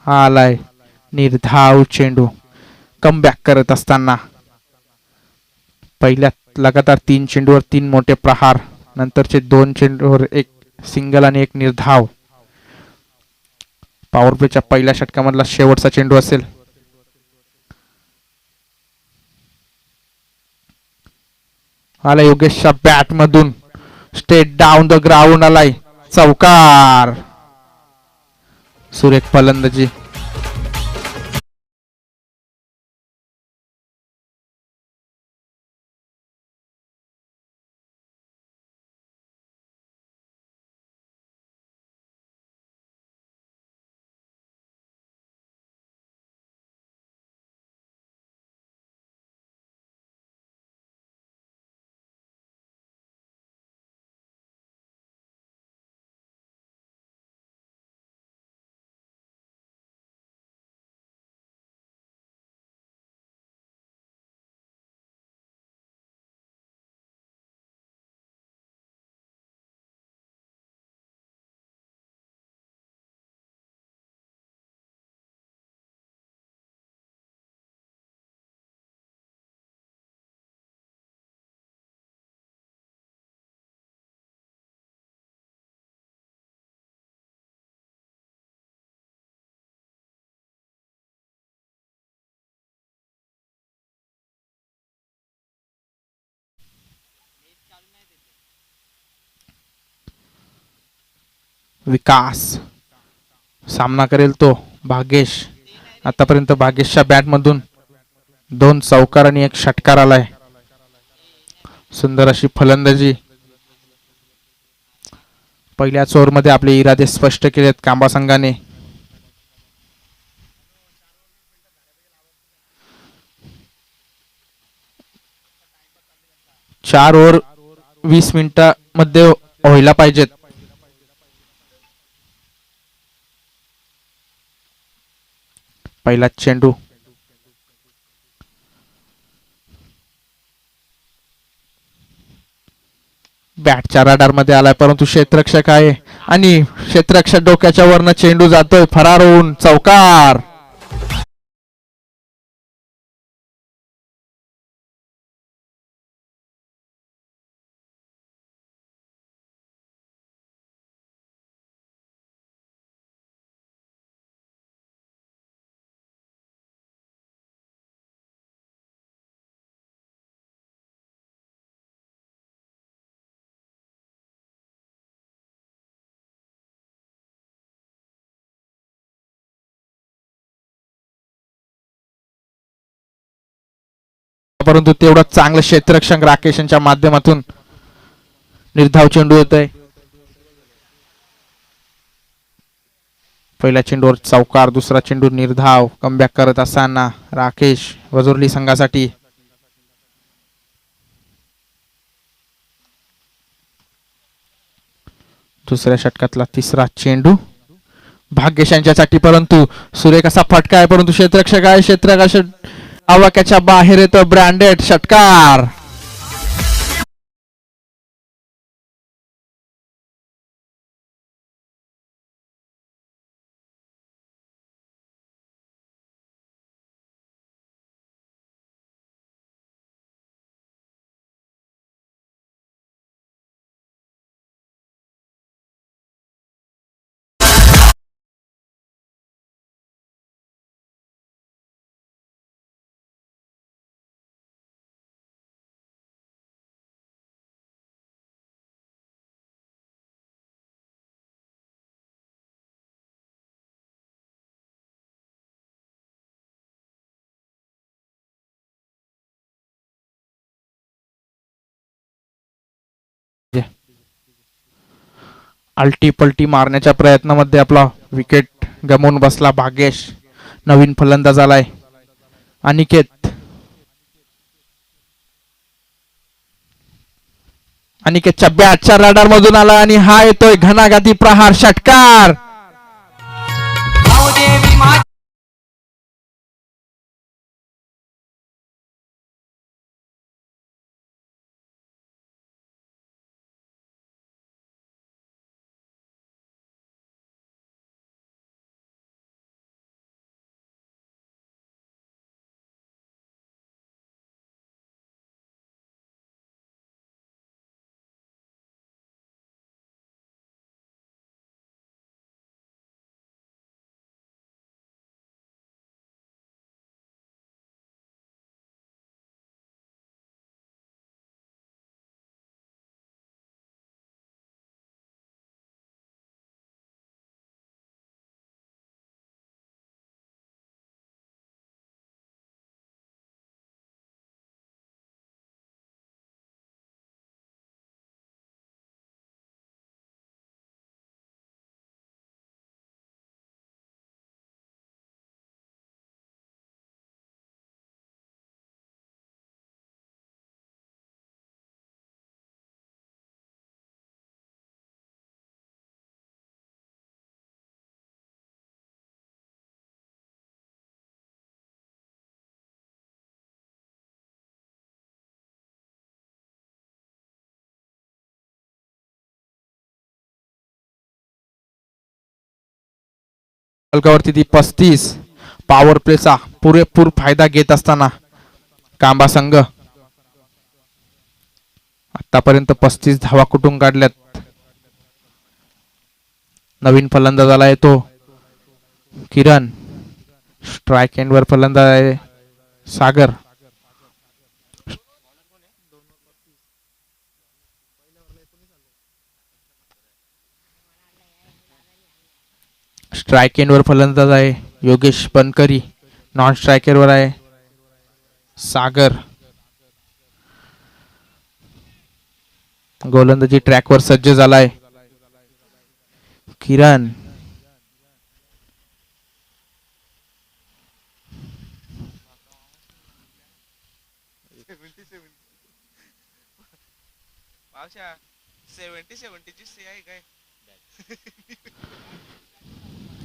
हा आलाय निर्धाव चेंडू. कमबॅक करत असताना पहिल्यात लगातार 3 चेंडूवर 3 मोठे प्रहार, नंतरचे 2 चेंडूवर एक सिंगल आणि एक निर्धाव. पॉवर प्लेच्या पहिल्या षटकामधला शेवटचा चेंडू असेल. आला योगेशच्या बॅट मधून स्ट्रेट डाऊन द ग्राउंड आलाय चौकार. सुरेख फलंदाजी. विकास सामना करेल तो भाग्येश. आतापर्यंत भाग्येशच्या बॅट मधून 2 चौकार आणि 1 षटकार आलाय. सुंदर अशी फलंदाजी. पहिल्याच ओव्हरमध्ये आपले इरादे स्पष्ट केलेत कांबा संघाने. 4 ओव्हर 20 मिनिटांमध्ये व्हायला पाहिजेत. पहिलाच चेंडू. बॅटच्या रडार मध्ये आलाय परंतु क्षेत्ररक्षक आहे आणि क्षेत्ररक्षक डोक्याच्या वरनं चेंडू जातोय फरार होऊन चौकार. परंतु तेवढं चांगलं क्षेत्ररक्षक राकेशच्या माध्यमातून निर्धाव चेंडू येत आहे. पहिल्या चेंडूवर चौकार, दुसरा चेंडू निर्धाव. कमबॅक करत असताना राकेश वजुर्ली संघासाठी. दुसऱ्या षटकातला तिसरा चेंडू भाग्येश यांच्यासाठी, परंतु सुरेख असा फटका आहे परंतु क्षेत्ररक्षक आहे. क्षेत्ररक्षक आवाक्याच्या बाहेर येतो. ब्रँडेड षटकार. आलटी पलटी मारण्याच्या प्रयत्नामध्ये आपला विकेट गमावून बसला भाग्येश. नवीन फलंदाज आलाय अनिकेत. अनिकेतच्या बॅटच्या रडार मधून आला आणि हा येतोय घणाघाती प्रहार षटकार. फलकावरती ती 35. पॉवर प्लेचा पुरेपूर फायदा घेत असताना कांबा संघ आतापर्यंत 35 धावा कुठून काढल्यात. नवीन फलंदाज आलाय तो किरण. स्ट्राईक एंडवर फलंदाज आहे सागर. स्ट्राईक एंडवर फलंदाज आहे योगेश बनकरी. नॉन स्ट्रायकरवर आहे सागर. गोलंदाजी ट्रॅकवर सज्ज झालाय किरण.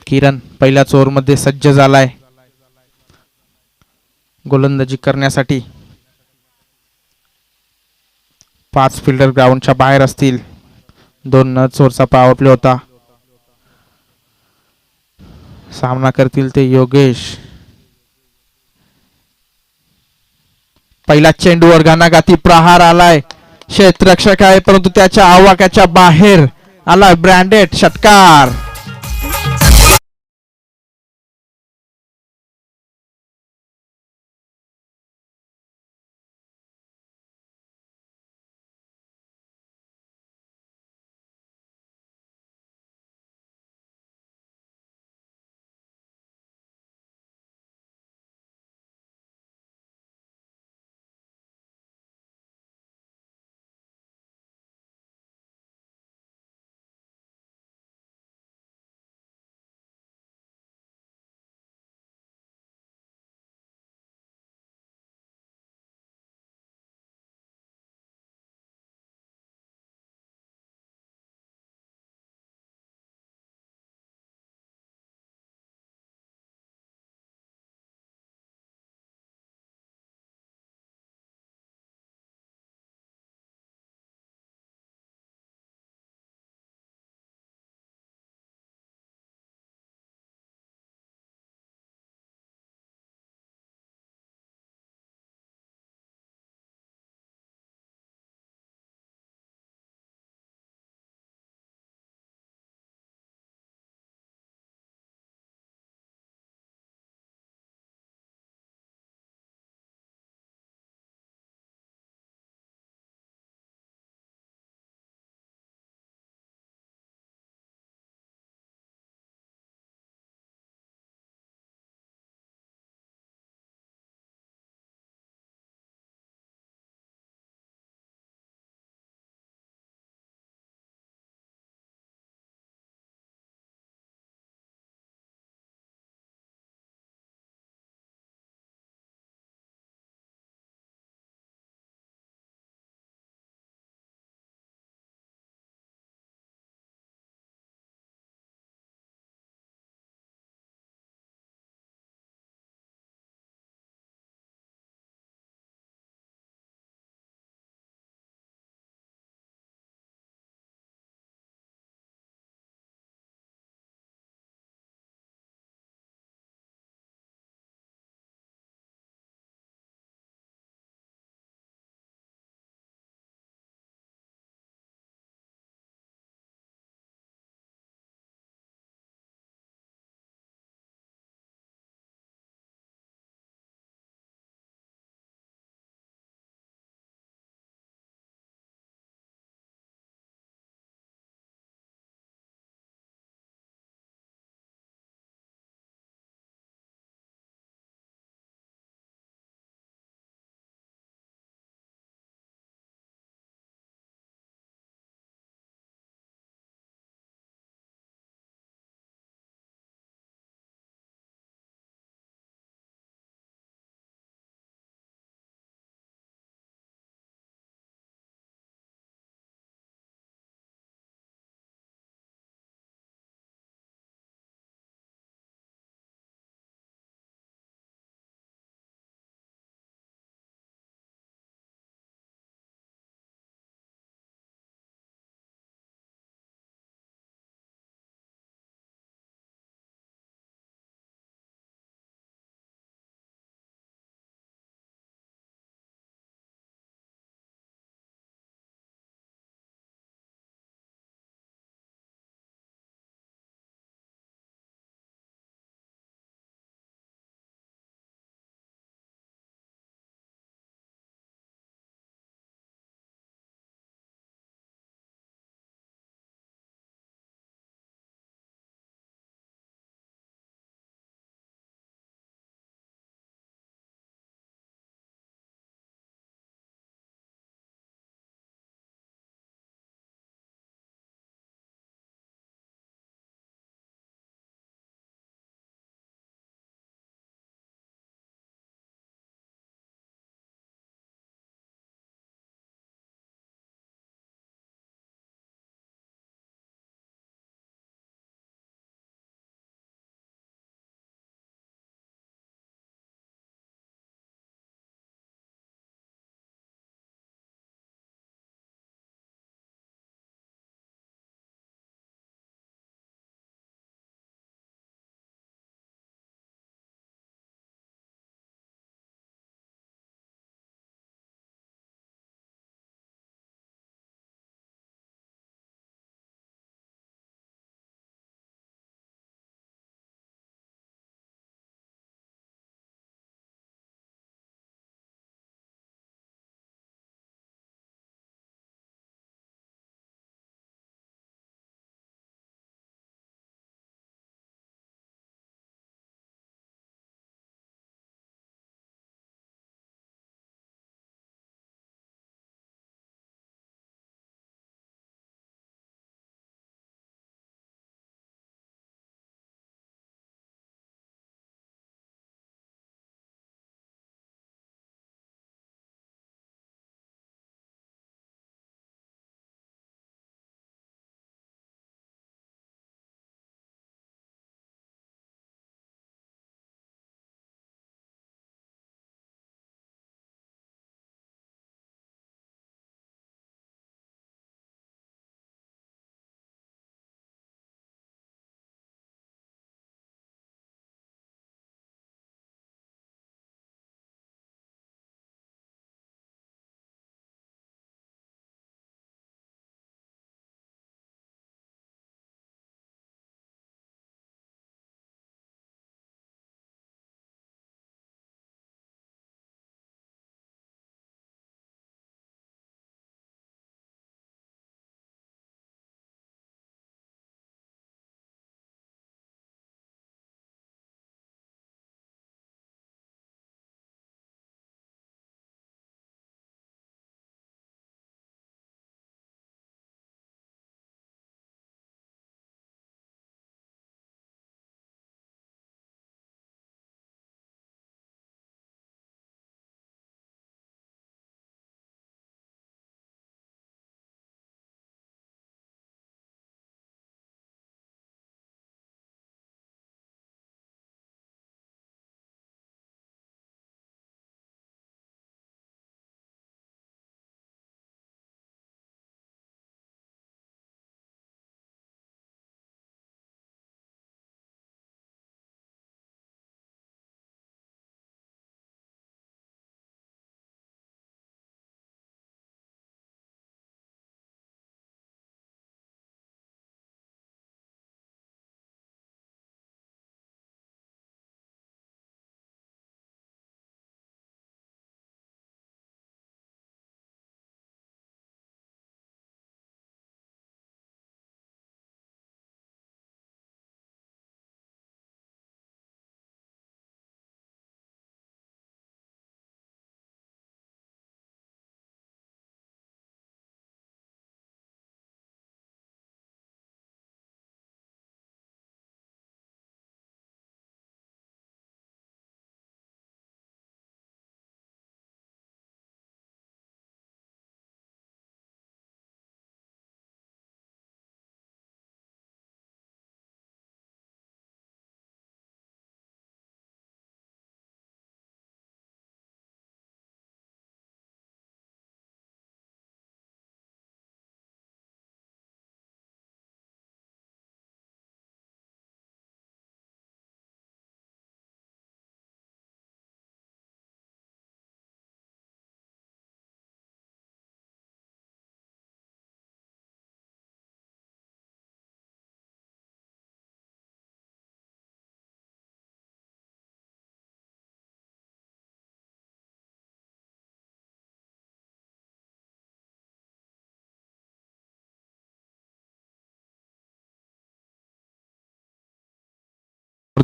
किरण पहिल्याच ओव्हरमध्ये सज्ज झालाय गोलंदाजी करण्यासाठी. 5 फिल्डर ग्राउंडच्या बाहेर असतील. 2 न चोरचा पॉवर प्ले होता. सामना करतील ते योगेश. पहिला चेंडूवर घानाघाती प्रहार आलाय. क्षेत्ररक्षक आहे परंतु त्याच्या आवाक्याच्या बाहेर आलाय ब्रँडेड षटकार.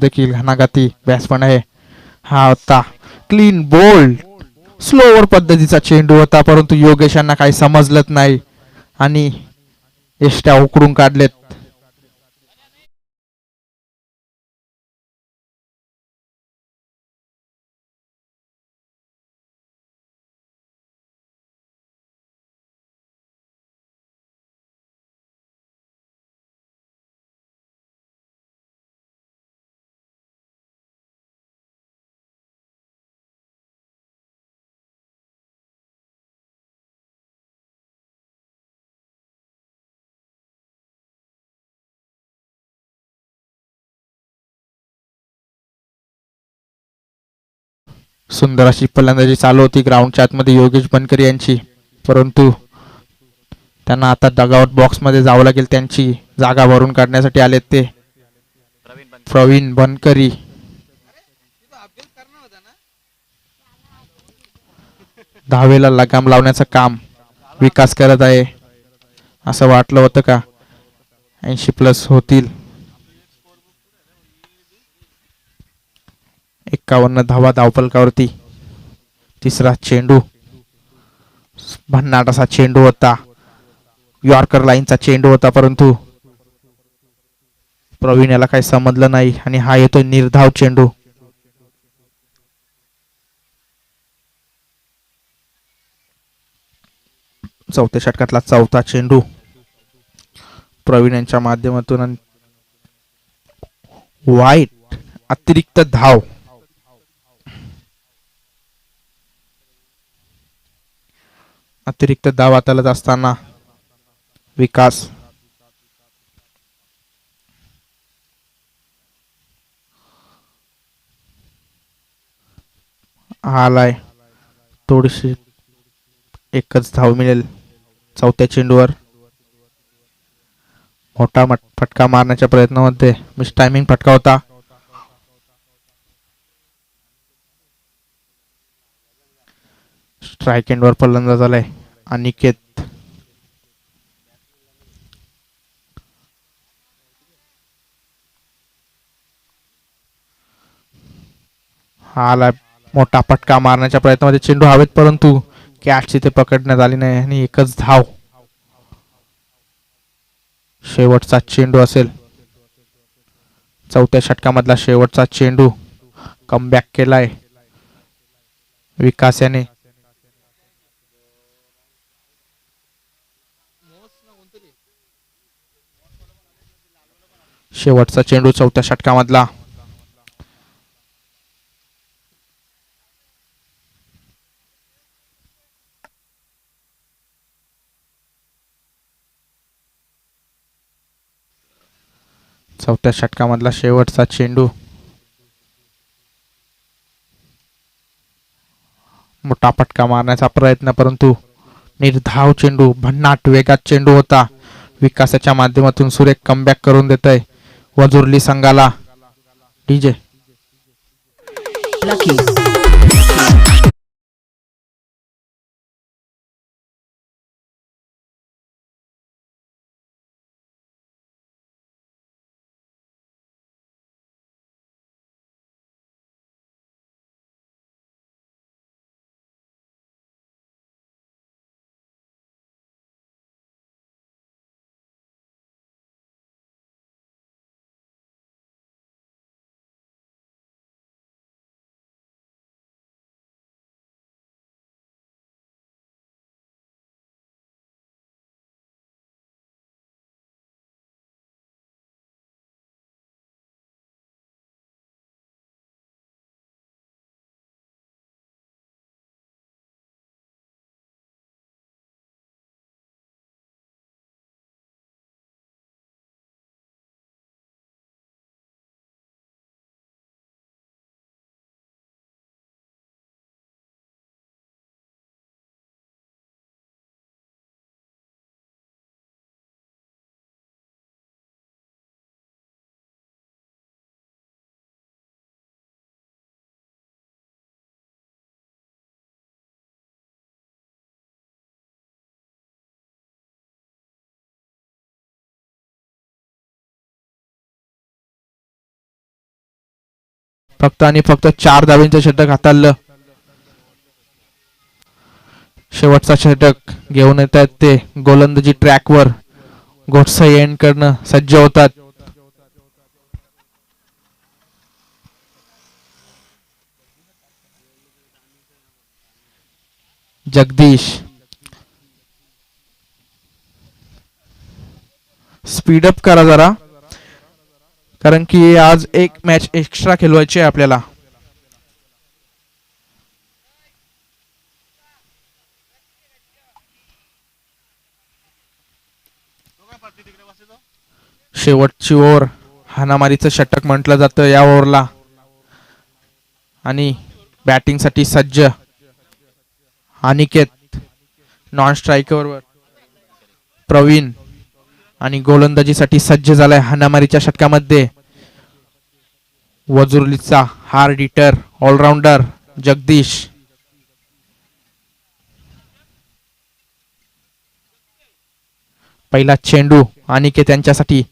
देखील घणाघाती बॅट्समन आहे. हा होता क्लीन बोल्ड स्लोवर पद्धतीचा चेंडू होता, परंतु योगेश यांना काही समजलंच नाही आणि यष्ट्या उकडून काढलेत. सुंदर अशी फलंदाजी चालू होती ग्राउंडच्या आतमध्ये योगेश बनकरी यांची, परंतु त्यांना आता डगआउट बॉक्समध्ये जावं लागेल. त्यांची जागा भरून काढण्यासाठी आलेत ते प्रवीण बनकरी. धावेला लगाम लावण्याचं काम विकास करत आहे. असं वाटलं होतं का 80+ होतील. 51 धावा धावफलकावरती. तिसरा चेंडू भन्नाट असा चेंडू होता, यॉर्कर लाईनचा चेंडू होता, परंतु प्रवीण याला काही समजलं नाही आणि हा येतोय निर्धाव चेंडू. चौथ्या षटकातला चौथा चेंडू प्रवीण यांच्या माध्यमातून वाईट अतिरिक्त धाव. अतिरिक्त धाव हाताळत असताना विकास आलाय. थोडीशी एकच धाव मिळेल चौथ्या चेंडूवर. मोठा फटका मारण्याच्या प्रयत्नामध्ये मिस टायमिंग फटका होता. स्ट्राईक एंडवर फलंदाज झालाय अनिकेत. हा आलाय मोठा फटका मारण्याच्या प्रयत्नामध्ये, चेंडू हवेत परंतु कॅच तिथे पकडण्यात आली नाही आणि एकच धाव. शेवटचा चेंडू असेल, चौथ्या षटकामधला शेवटचा चेंडू. कमबॅक केलाय विकास याने. शेवटचा चेंडू चौथ्या षटकामधला. चौथ्या षटकामधला शेवटचा चेंडू. मोठा फटका मारण्याचा प्रयत्न, परंतु निर्धाव चेंडू. भन्नाट वेगात चेंडू होता. विकासाच्या माध्यमातून सुरेख कमबॅक करून देत आहे वजुर्ली संघाला. डीजे फक्त आणि फक्त 4 धावेंचं षटक हाताळलं. शेवटचा षटक घेऊन येत आहेत ते गोलंदाजी ट्रॅकवर. गोटसा एंड करणं सज्ज होतात. जगदीश स्पीडअप करा जरा, कारण की आज एक मॅच एक्स्ट्रा खेळवायची आहे आपल्याला. शेवटची ओव्हर हाणामारीचं षटक म्हटलं जातं या ओव्हरला. आणि बॅटिंगसाठी सज्ज अनिकेत, नॉन स्ट्रायकरवर प्रवीण आणि गोलंदाजीसाठी सज्ज झालाय हाणामारीच्या षटकामध्ये वजुर्लीचा हार्ड हिटर ऑलराऊंडर जगदीश. पहिला चेंडू अनिकेत यांच्यासाठी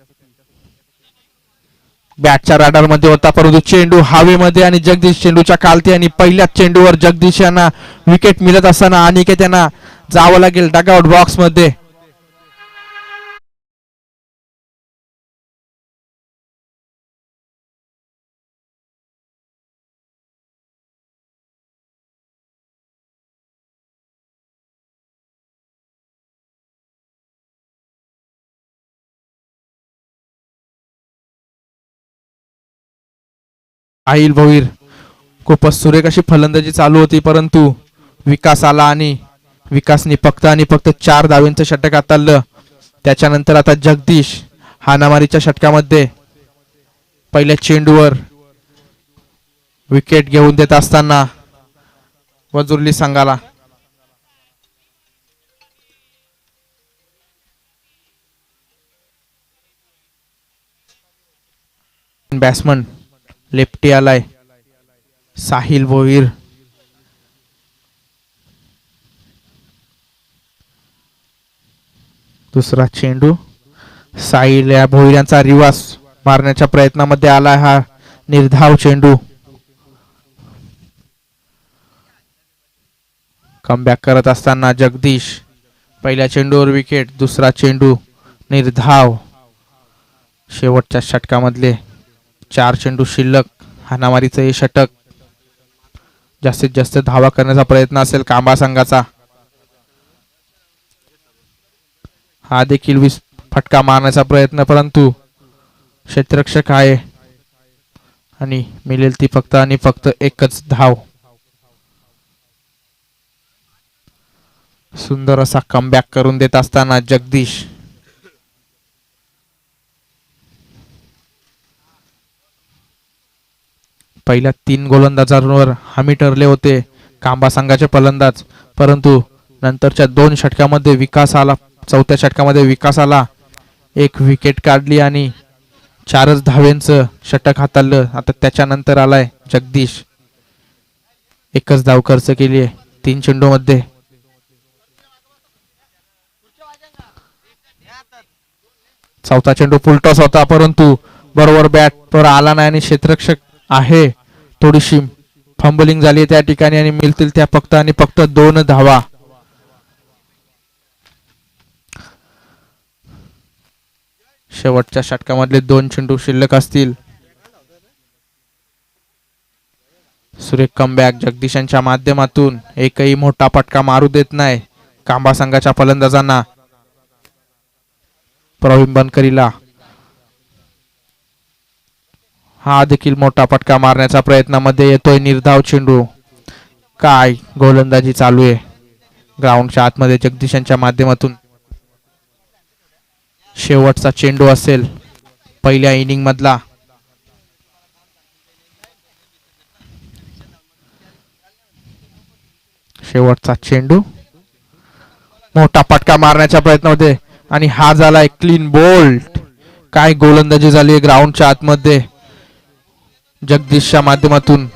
बॅटच्या राडार मध्ये होता, परंतु चेंडू हवेमध्ये आणि जगदीश चेंडूच्या खालती आणि पहिल्याच चेंडूवर जगदीश यांना विकेट मिळत असताना अनिकेत यांना जावं लागेल डगआउट बॉक्स मध्ये. साहिल भोईर खूपच सुरेख अशी फलंदाजी चालू होती, परंतु विकास आला आणि विकासने फक्त आणि फक्त 4 धावेंचं षटक हाताळलं. त्याच्यानंतर आता जगदीश हाणामारीच्या षटकामध्ये पहिल्या चेंडूवर विकेट घेऊन देत असताना वजुर्ली संघाला बॅट्समन लेफ्टी आलाय साहिल भोईर. दुसरा चेंडू साहिल या भोईर यांचा रिवास मारण्याच्या प्रयत्नामध्ये आलाय हा निर्धाव चेंडू. कमबॅक करत असताना जगदीश पहिल्या चेंडूवर विकेट, दुसरा चेंडू निर्धाव. शेवटच्या षटकामधले 4 चेंडू शिल्लक. हाणामारीचं हे षटक जास्तीत जास्त धावा करण्याचा प्रयत्न असेल कांबा संघाचा. हा देखील फटका मारण्याचा प्रयत्न, परंतु क्षेत्ररक्षक आहे आणि मिळेल ती फक्त आणि फक्त एकच धाव. सुंदर असा कमबॅक करून देत असताना जगदीश पहिल्या 3 गोलंदाजांवर हमी ठरले होते कांबा संघाचे फलंदाज, परंतु नंतरच्या 2 षटकामध्ये विकास आला. चौथ्या षटकामध्ये विकास आला, 1 विकेट काढली आणि 4च धावेंचं षटक हाताळलं. आता त्याच्यानंतर आलाय जगदीश, एकच धाव खर्च केली आहे 3 चेंडूमध्ये. चौथा चेंडू फुलटॉस होता, परंतु बरोबर बॅट वर आला नाही आणि क्षेत्ररक्षक आहे. थोडीशी फंबलिंग झाली त्या ठिकाणी आणि मिळतील त्या फक्त आणि फक्त 2 धावा. शेवटच्या षटकामधले 2 चेंडू शिल्लक असतील. सुरेख कमबॅक जगदीशांच्या माध्यमातून. एकही मोठा फटका मारू देत नाही कांबा संघाच्या फलंदाजांना. प्रवीण बनकरीला हा देखील मोठा फटका मारण्याचा प्रयत्नामध्ये येतोय. निर्धाव चेंडू. काय गोलंदाजी चालू आहे ग्राउंडच्या आतमध्ये जगदीशांच्या माध्यमातून. शेवटचा चेंडू असेल पहिल्या इनिंग मधला. शेवटचा चेंडू मोठा फटका मारण्याच्या प्रयत्नामध्ये आणि हा झालाय क्लीन बोल्ट. काय गोलंदाजी झाली ग्राउंडच्या आतमध्ये जगदीशच्या माध्यमातून.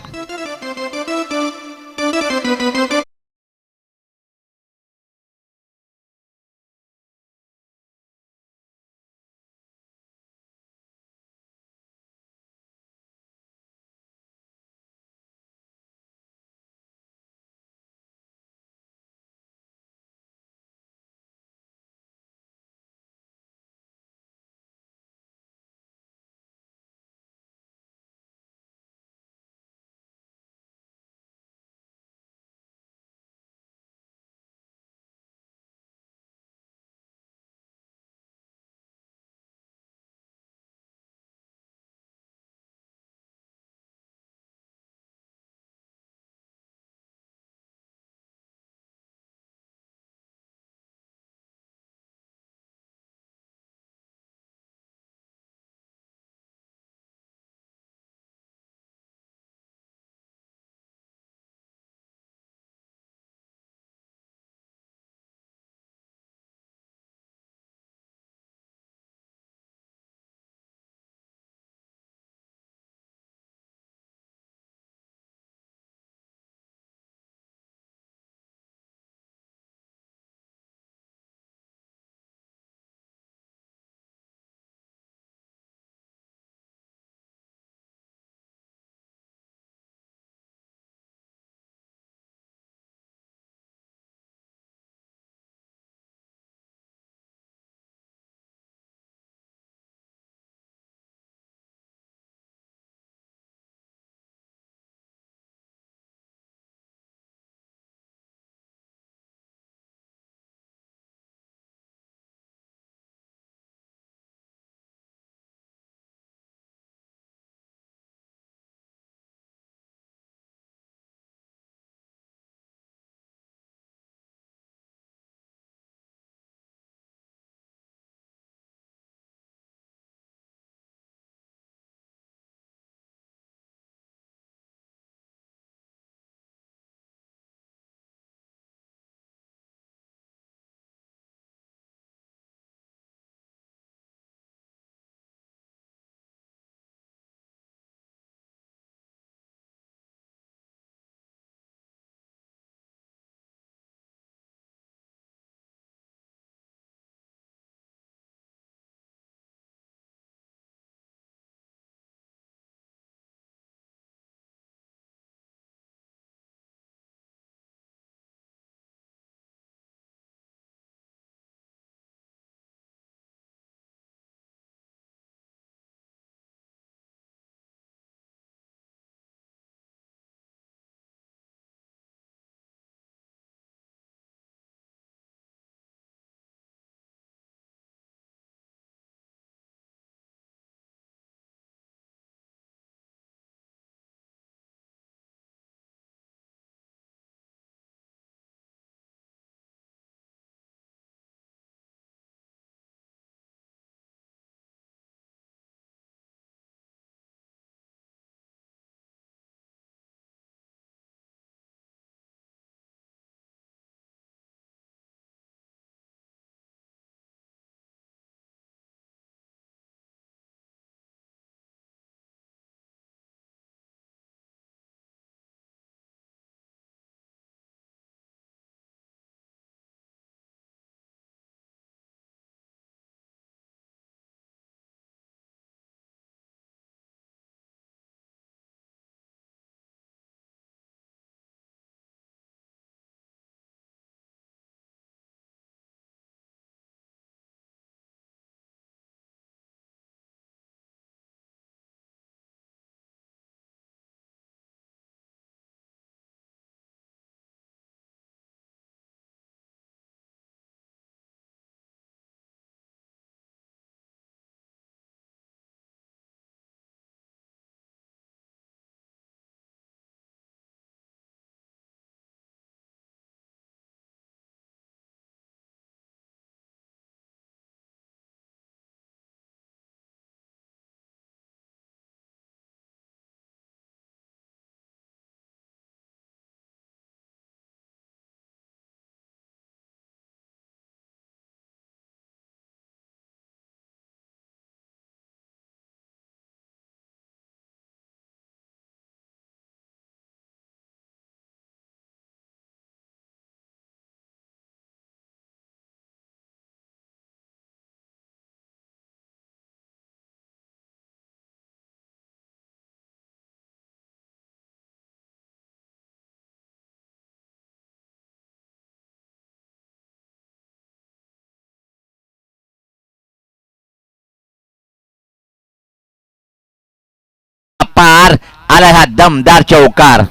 आलाय हा दमदार चौकार.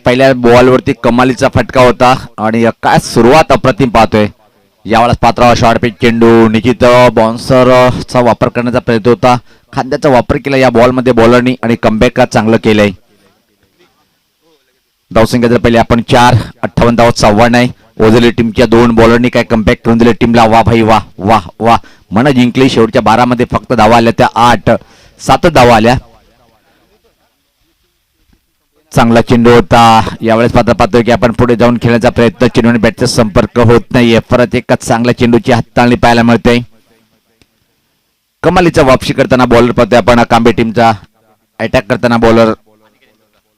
पहिल्या बॉलवरती कमालीचा फटका होता आणि काय सुरुवात अप्रतिम पाहतोय. यावेळेस पात्र शॉर्ट पिच चेंडू निश्चित बाउन्सरचा वापर करण्याचा प्रयत्न होता. खांद्याचा वापर केला या बॉलमध्ये बॉलरनी आणि कमबॅक चांगलं केलंय. धावसंख्या पहिले आपण 4, 58 धावात 6 नाही. ओझरली टीमच्या 2 बॉलरनी काय कमबॅक करून दिले टीमला. वा भाई वा वा वा. मन जिंकली. शेवटच्या 12 मध्ये फक्त धावा आल्या त्या 8-7 धावा आल्या. चांगला चेंडू होता. यावेळेस पाहतोय की आपण पुढे जाऊन खेळण्याचा प्रयत्न. चेंडू आणि बॅटचा संपर्क होत नाहीये. परत एकच चांगल्या चेंडूची हाताळणी पाहायला मिळते. कमालीचा वापसी करताना बॉलर पाहतोय आपण कांबे टीमचा. अटॅक करताना बॉलर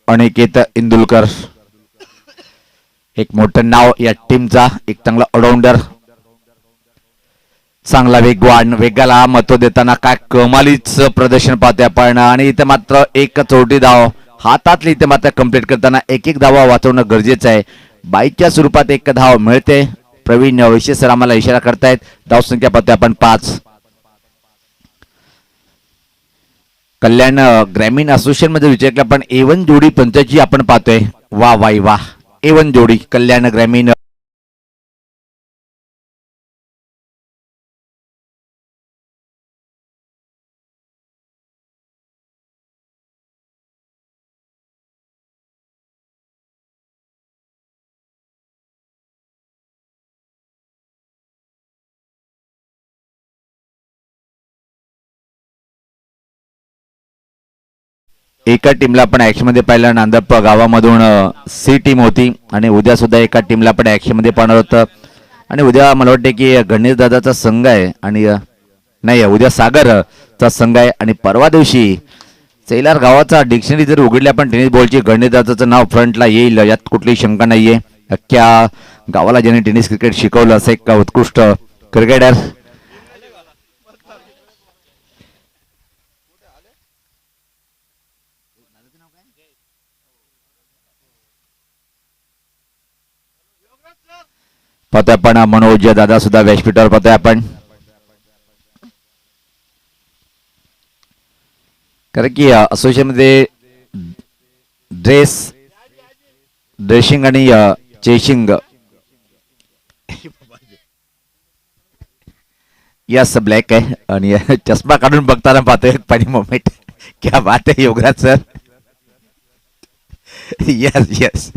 अनिकेत इंदुलकर. एक मोठं नाव या टीमचा. एक चांगला ऑलराऊंडर. चांगला वेगाला महत्व देताना काय कमालीचं प्रदर्शन पाहतोय आपण. आणि इथे मात्र एक चौटी धाव हातातली इथे मात्र कंप्लीट करताना एक धावा वाचवणं गरजेचं आहे. बाईकच्या स्वरूपात 1 धाव मिळते. प्रवीण वैश्य सर आम्हाला इशारा करतायत. धावसंख्या पाहतोय आपण 5. कल्याण ग्रामीण असोसिएशन मध्ये विचारलं आपण A1 जोडी पंचाची आपण पाहतोय. वा वाई वा. A1 जोडी कल्याण ग्रामीण. एका टीमला आपण ऍक्शन मध्ये पाहिलं. नांदप गावामधून सी टीम होती आणि उद्या सुद्धा एका टीमला आपण ऍक्शन मध्ये पाहणार होतं. आणि उद्या मला वाटते की गणेश दादाचा संघ आहे आणि नाही उद्या सागरचा संघ आहे. आणि परवा दिवशी चैलार गावाचा डिक्शनरी जर उघडली आपण टेनिस बॉलची गणेश दादाचं नाव फ्रंटला येईल. यात कुठलीही शंका नाहीये. अख्ख्या गावाला ज्यांनी टेनिस क्रिकेट शिकवलं असं एक उत्कृष्ट क्रिकेटर. पाहतोय आपण मनोज दादा सुद्धा व्यासपीठावर पाहतोय आपण. कारण की असोसिएशन मध्ये ड्रेसिंग आणि चेसिंग यस ब्लॅक आहे. आणि चष्मा काढून बघताना पाहतोय एक पाणी मोमेंट. क्या बात आहे योगराज सर. Yes yes.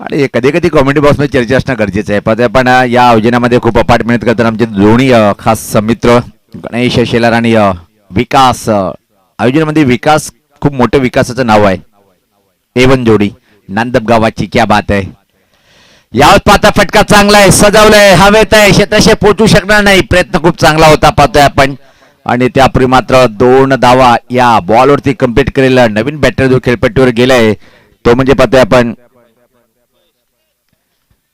आणि कधी कधी कॉमेडी बॉक्स मध्ये चर्चा असणं गरजेचं आहे. पण आपण या आयोजनामध्ये खूप अपाट मेहनत करताना आमचे दोन्ही खास मित्र गणेश शेलार आणि विकास. आयोजनामध्ये विकास खूप मोठं विकासाचं नाव आहे. A1 जोडी नांदप गावाची. क्या बात आहे. यावर पाहता फटका चांगला आहे. सजवलंय हवेत आहे. शेताशे पोहोचू शकणार नाही. प्रयत्न खूप चांगला होता पाहतोय आपण. आणि त्यापूर्वी मात्र 2 धावा या बॉलवरती कंप्लीट केलेला नवीन बॅटर जो खेळपट्टीवर गेलाय तो म्हणजे पाहतोय आपण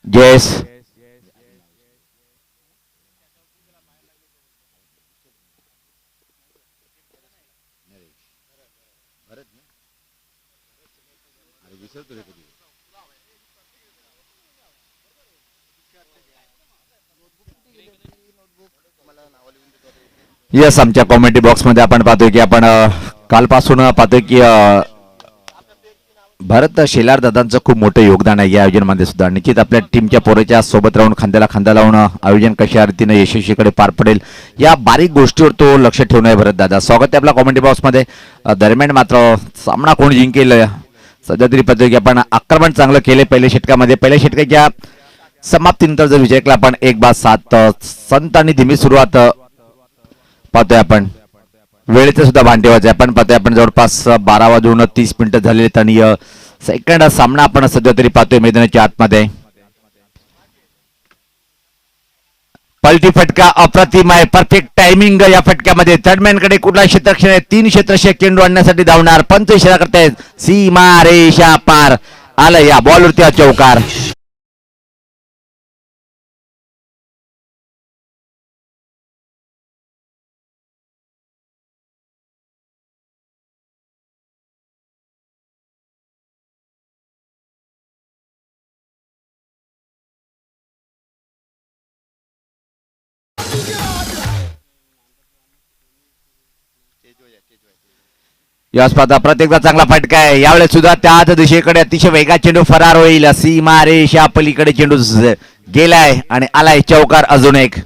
जयेश. यस. आमच्या कॉमेंट्री बॉक्स मध्ये आपण पाहतोय की आपण कालपासून पाहतोय की भरत शेलार दादांचं खूप मोठं योगदान आहे या आयोजनामध्ये सुद्धा. निश्चित आपल्या टीमच्या पोरेच्या सोबत राहून खांद्याला खांदा लावून आयोजन कशा रीतीने यशस्वीकडे पार पडेल या बारीक गोष्टीवर तो लक्ष ठेवून आहे भरत दादा. स्वागत आहे आपल्या कॉमेंट्री बॉक्स मध्ये. दरम्यान मात्र सामना कोण जिंकेल सध्या तरी पाहतोय की आपण आक्रमण चांगलं केले पहिल्या षटकामध्ये. पहिल्या षटकाच्या समाप्तीनंतर जर विचार केला आपण 1-7 संत आणि धीमी सुरुवात पाहतोय आपण. वेळेचं सुद्धा भान ठेवायचं आहे. आपण पाहतोय आपण जवळपास 12:30 झालेले आणि सेकंड सामना आपण सध्या तरी पाहतोय मैदानाच्या आतमध्ये. पलटी फटका अप्रतिम आहे. परफेक्ट टायमिंग या फटक्यामध्ये. थर्डमॅन कडे कुठला क्षेत्ररक्षण आहे. 3 क्षेत्ररक्षक चेंडू आणण्यासाठी धावणार. पंच इशारा करतायत सीमा रेषा पार. आलं या बॉलवरती चौकार. याच पाहता प्रत्येकदा चांगला फटका आहे. यावेळेस सुद्धा त्याच दिशेकडे अतिशय वेगात चेंडू फरार होईल. सीमा रेषा पलीकडे चेंडू गेलाय आणि आलाय चौकार अजून एक.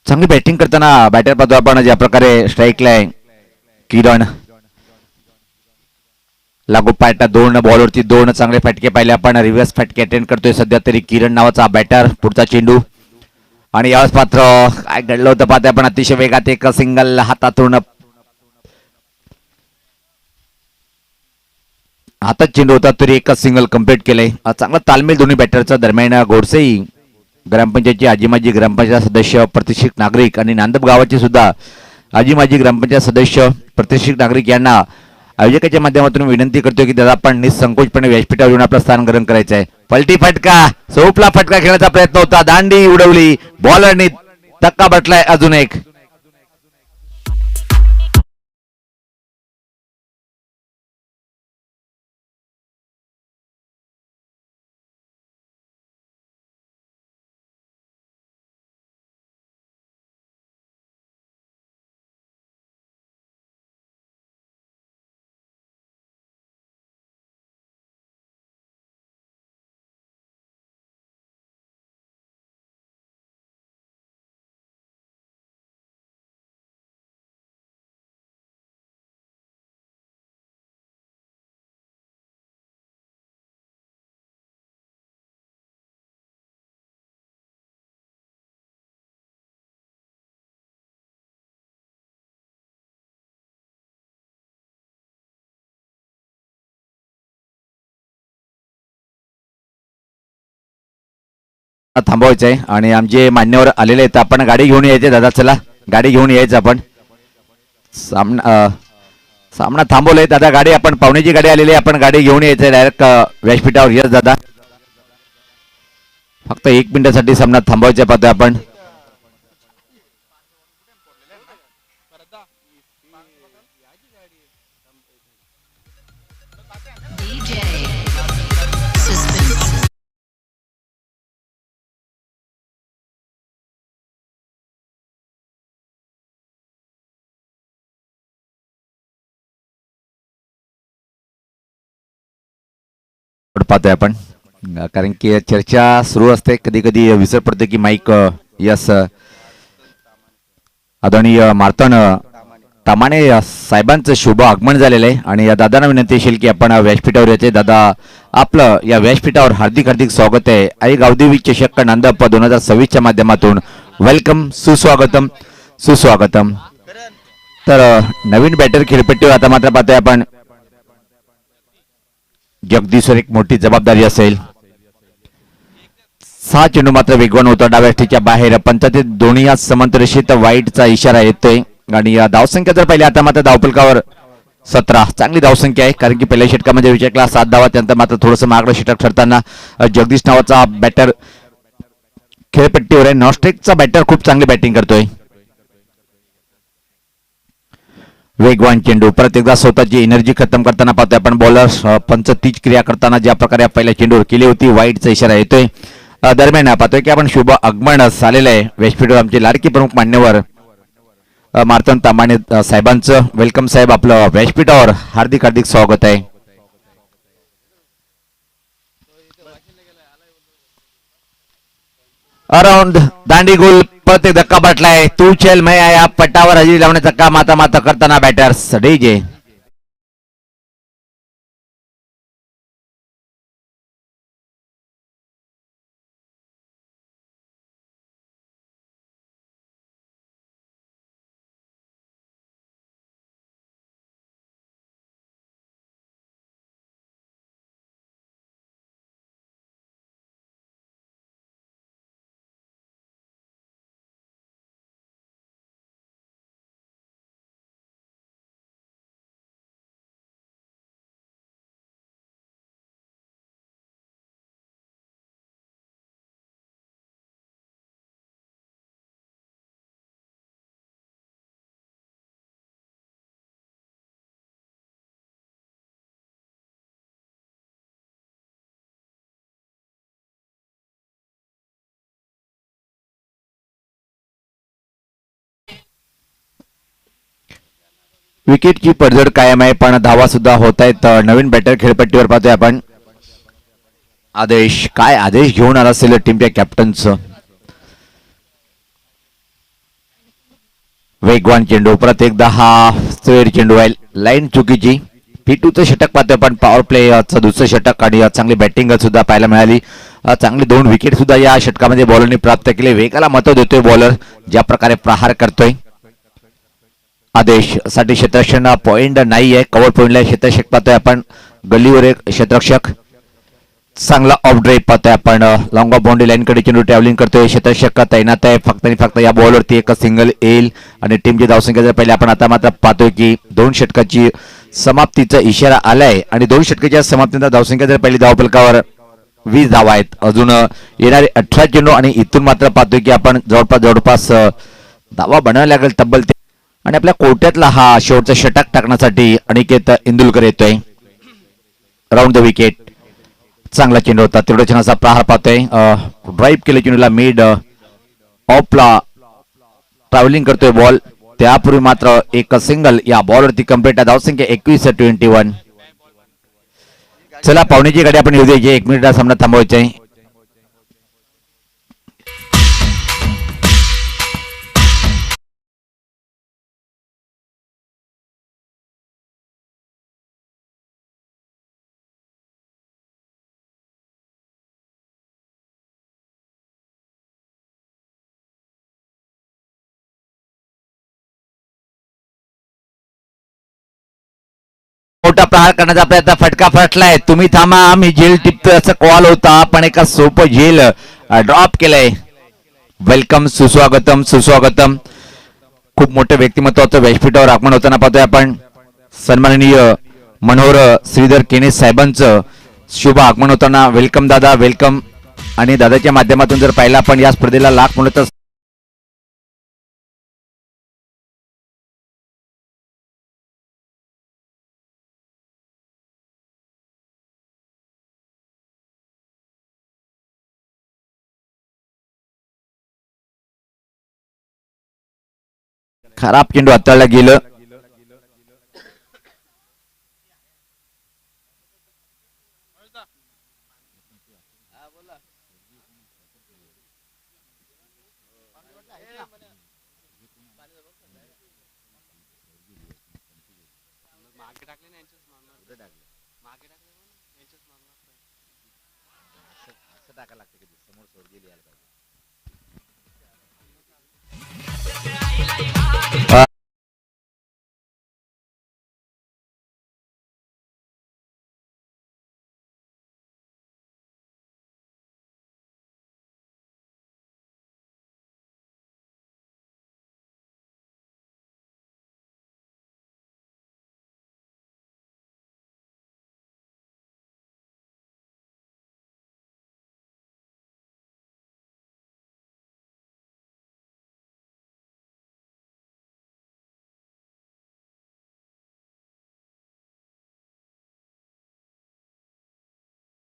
चांगली बॅटिंग करताना बॅटर पाहतो आपण ज्या प्रकारे स्ट्राईकला आहे किरण. लागोपाठ दोन बॉलवरती दोन चांगले फटके पाहिले आपण. रिव्हर्स फटके अटेंड करतोय सध्या तरी किरण नावाचा बॅटर. पुढचा चेंडू आणि यावेळेस पात्र काय घडलं होतं पाहते आपण. अतिशय वेगात एक सिंगल हातातून हातात चेंडू होता तरी एकच सिंगल कम्प्लीट केलंय. चांगला तालमेल दोन्ही बॅटरचा दरम्यान. गोडसेही ग्रामपंचायतची आजीमाजी ग्रामपंचायत सदस्य प्रतिष्ठित नागरिक आणि नांदप गावाचे सुद्धा आजीमाजी ग्रामपंचायत सदस्य प्रतिष्ठित नागरिक यांना आयोजकाच्या माध्यमातून विनंती करतो की दादा आपण निसंकोचपणे व्यासपीठावर येऊन आपलं स्थान ग्रहण करायचं आहे. पलटी फटका सोपला फटका खेळण्याचा प्रयत्न होता. दांडी उडवली बॉलरनी. धक्का बसलाय अजून एक. थांबवायचंय आणि आमचे मान्यवर आलेले आहेत. आपण गाडी घेऊन यायचे दादा. चला गाडी घेऊन यायचं आपण. सामना थांबवलंय दादा. गाडी आपण पाहुण्याची गाडी आलेली आहे. आपण गाडी घेऊन यायचंय डायरेक्ट व्यासपीठावर. येस दादा. फक्त 1 मिनिटासाठी सामना थांबवायचा पाहतोय आपण. पाहतोय आपण कारण की चर्चा सुरू असते. कधी कधी विसर पडते की माईक. यस आदरणीय मार्तन तामाणे साहेबांचं शुभ आगमन झालेलं आहे आणि या दादांना विनंती असेल की आपण व्यासपीठावर यायचे. दादा आपलं या व्यासपीठावर हार्दिक हार्दिक स्वागत आहे. आई गावदेवी चषक नांदप 2026च्या माध्यमातून वेलकम सुस्वागतम सुस्वागतम. तर नवीन बॅटर खेळपट्टीवर आता मात्र पाहतोय आपण. जगदीशवर एक मोठी जबाबदारी असेल. 6 चेंडू मात्र वेगवान होता डाव्या ष्टीच्या बाहेर. पंचायतीत दोन्ही या समांतरेषित वाईटचा इशारा येतोय आणि धावसंख्या जर पाहिली आता मात्र धावफलकावर 17. चांगली धावसंख्या आहे कारण की पहिल्या षटकामध्ये विजयकला 7 धावा. त्यानंतर मात्र थोडंसं मागडं षटक ठरताना जगदीश नावाचा बॅटर खेळपट्टीवर आहे. नॉस्ट्रेकचा बॅटर खूप चांगली बॅटिंग करतोय. वेगवान चेंडू परत एकदा स्वतःची एनर्जी खतम करताना पाहतोय आपण. बॉलर पंच तीच क्रिया करताना ज्या प्रकारे पहिल्या चेंडूवर केली होती वाईटचा इशारा येतोय. दरम्यान पाहतोय की आपण शुभ आगमन झालेलं आहे व्यासपीठावर. आमचे लाडकी प्रमुख मान्यवर मार्तन तामाणे साहेबांचं. वेलकम साहेब. आपलं व्यासपीठावर हार्दिक हार्दिक स्वागत आहे. अराउंड दांडी गोल परत एक धक्का बसलाय. तू चल मैं आया पटावर हजेरी लावण्याचा काम आता मात्र करताना बॅटर्स डीजे. विकेटची पडझड कायम आहे, पण धावा सुद्धा होत आहेत. नवीन बॅटर खेळपट्टीवर पाहतोय आपण. आदेश, काय आदेश घेऊन आला असेल टीमच्या कॅप्टनचं. वेगवान चेंडू, परत एकदा हा स्क्वेअर चेंडू आहे. लाईन चुकीची. P2चं षटक पाहतोय पण पॉवर प्लेचं दुसरं षटक आणि चांगली बॅटिंग सुद्धा पाहायला मिळाली. चांगली 2 विकेट सुद्धा या षटकामध्ये बॉलरने प्राप्त केले. वेगाला महत्व देतोय बॉलर, ज्या प्रकारे प्रहार करतोय. आदेश साठी क्षेत्ररक्षण पॉइंट नाही आहे. कव्हर पॉइंटला क्षेत्ररक्षक पाहतोय आपण. गल्लीवर एक क्षेत्ररक्षक. चांगला ऑफ ड्राईव्ह पाहतोय आपण. लॉंग ऑफ बाउंड्री लाईन कडे चेंडू ट्रॅव्हलिंग करतोय. क्षेत्ररक्षक तैनात आहे. फक्त आणि फक्त या बॉलवरती एक सिंगल येईल आणि टीमची धावसंख्या जर पहिले आपण आता मात्र पाहतोय की 2 षटकाची समाप्तीचा इशारा आलाय आणि 2 षटकाच्या समाप्तीनंतर धावसंख्या जर पहिली धावफलकावर 20 धावा आहेत. अजून येणारे 18 चेंडू आणि इथून मात्र पाहतोय की आपण जवळपास धावा बनवायला लागेल तब्बल. आणि आपल्या कोर्टातला हा शेवटचा षटक टाकण्यासाठी अनिकेत इंदुलकर येतोय. Round the wicket. चांगला चेंडू होता. तेवढ्या छान असा प्रहार पाहतोय. ड्राईव्ह केले चेंडूला मिड ऑफला ट्रॅव्हलिंग करतोय बॉल. त्यापूर्वी मात्र एक सिंगल या बॉलवरती कंप्लीट. धावसंख्या 21-21. चला पाहुण्याची गाडी आपण येऊ द्यायची. 1 मिनिट सामना थांबवायचा आहे. मोठा प्रहार करण्याचा प्रयत्न. फटका फटलाय. तुम्ही थांबा, मी झेल टिपतोय असं कॉल होता, पण एका सोपं झेल ड्रॉप केलंय. वेलकम, सुस्वागतम सुस्वागतम. खूप मोठं व्यक्तिमत्वाचं व्यासपीठावर आगमन होताना पाहतोय आपण. सन्माननीय मनोहर श्रीधर केने साहेबांचं शुभ आगमन होताना. वेलकम दादा, वेलकम. आणि दादाच्या माध्यमातून जर पाहिलं आपण या स्पर्धेला लाख म्हणलं तर खराब चेंडू हाताळला गेलं.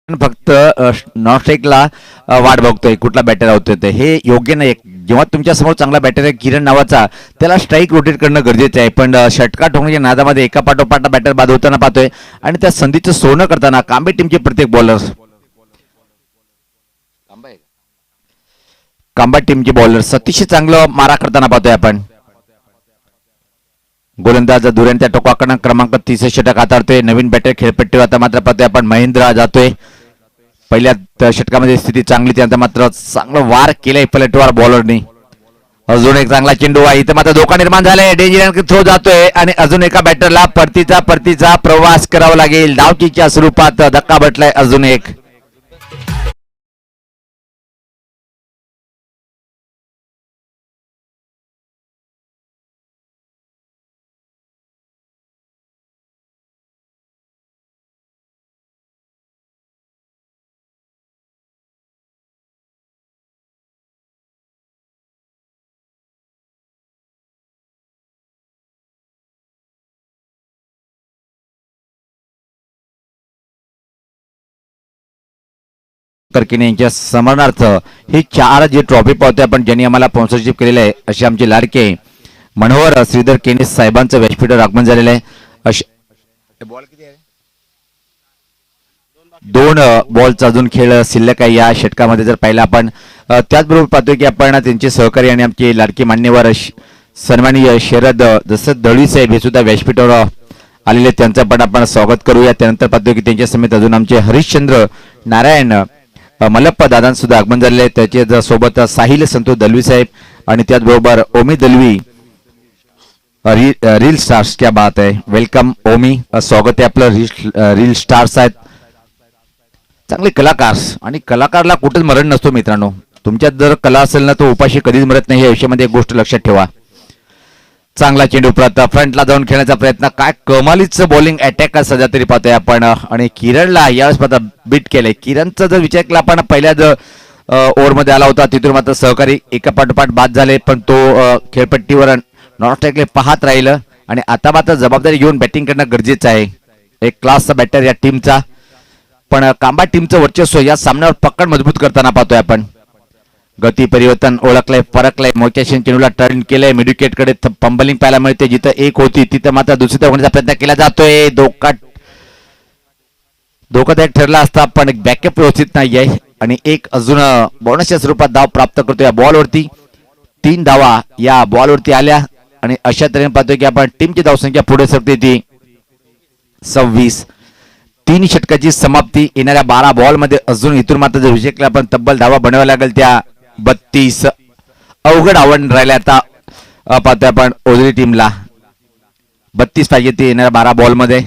फक्त नॉस्ट्रेकला वाट बघतोय कुठला बॅटर होतोय ते. हे योग्य नाही. जेव्हा तुमच्या समोर चांगला बॅटर आहे किरण नावाचा, त्याला स्ट्राईक रोटेट करणं गरजेचं आहे. पण षटका ठोकण्याच्या नादामध्ये एका पाठोपाठ बॅटर बाद होताना पाहतोय आणि त्या संधीचं सोनं करताना कांबे टीमचे प्रत्येक बॉलर, कांबा टीमचे बॉलर्स अतिशय चांगलं मारा करताना पाहतोय आपण. गोलंदाज दुऱ्यान त्या टोकाकडनं क्रमांक 30 षटक हाताळतोय. नवीन बॅटर खेळपट्टीवर आता मात्र पाहतोय आपण. महेंद्र जातोय. पहिल्या षटकामध्ये स्थिती चांगली, त्यानंतर मात्र चांगलं वार केलंय पलटवार बॉलरनी. अजून एक चांगला चेंडू आहे. इथं मात्र धोका निर्माण झालाय. डेंजर थ्रो जातोय आणि अजून एका बॅटरला परतीचा प्रवास करावा लागेल. धावकीच्या स्वरूपात धक्का बसलाय. अजून एक करकिने यांच्या स्मरणार्थ ही 4 जी ट्रॉफी पाहतोय आपण, ज्यांनी आम्हाला स्पॉन्सरशिप केलेलं आहे, असे आमचे लाडके मनोहर श्रीधर केनिस साहेबांचं व्यासपीठावर आगमन झालेलं आहे. बॉल किती आहे? 2 बॉलचा अजून खेळ शिल्लक आहे या षटकामध्ये जर पाहिलं आपण. त्याचबरोबर पाहतोय की आपण त्यांचे सहकारी आणि आमचे लाडके मान्यवर सन्माननीय शरद जसं दळवी साहेब हे सुद्धा व्यासपीठावर आलेले, त्यांचं पण आपण स्वागत करूया. त्यानंतर पाहतोय की त्यांच्या समेत अजून आमचे हरिश्चंद्र नारायण मल्लप्पा दादांचं सुद्धा आगमन झालेले आहे. त्याचे सोबत साहिल संतोष दलवी साहेब आणि त्याचबरोबर ओमी दलवी रील स्टार्स. क्या बात आहे, वेलकम ओमी, स्वागत आहे आपलं. रील स्टार्स आहेत चांगले कलाकार आणि कलाकारला कुठेच मरण नसतो मित्रांनो. तुमच्यात जर कला असेल ना तो उपाशी कधीच मरत नाही. या विषयामध्ये एक गोष्ट लक्षात ठेवा. चांगला चेंडू प्रत फ्रंटला जाऊन खेळण्याचा प्रयत्न, काय कमालीचं बॉलिंग अटॅक सध्या तरी पाहतोय आपण. आणि किरणला यावेळेस पाहता बीट केलंय. किरणचा जर विचार केला आपण पहिल्याच ओव्हरमध्ये आला होता, तिथून मात्र सहकारी एका पाठोपाठ बाद झाले, पण तो खेळपट्टीवर नॉट स्ट्राईकले पाहत राहिलं. आणि आता मात्र जबाबदारी घेऊन बॅटिंग करणं गरजेचं आहे. एक क्लासचा बॅटर या टीमचा, पण कांबा टीमचं वर्चस्व या सामन्यावर पकड मजबूत करताना पाहतोय आपण. गती परिवर्तन ओळखलंय, फरकलंय, मोक्याशीन चेंडूला टर्न केलंय. मिडविकेट कडे पंबलिंग पाहायला मिळते. जिथं एक होती तिथं मात्र दुसरी होण्याचा प्रयत्न केला जातोय. धोकादायक ठरला असता, पण बॅकअप व्यवस्थित नाही आहे. आणि एक अजून बोनसच्या स्वरूपात धाव प्राप्त करतो या बॉलवरती. 3 धावा या बॉलवरती आल्या आणि अशा तऱ्हेने पाहतोय की आपण टीमची धावसंख्या पुढे सरते ती 26. 3 षटकाची समाप्ती येणाऱ्या 12 बॉल मध्ये अजून इथून मात्र जर विजय केला आपण तब्बल धावा बनवायला लागेल त्या 32. अवघड आव्हान राहिले आता पाहतोय आपण ओझरी टीमला. 32 पाहिजे ते येणाऱ्या 12 बॉल मध्ये.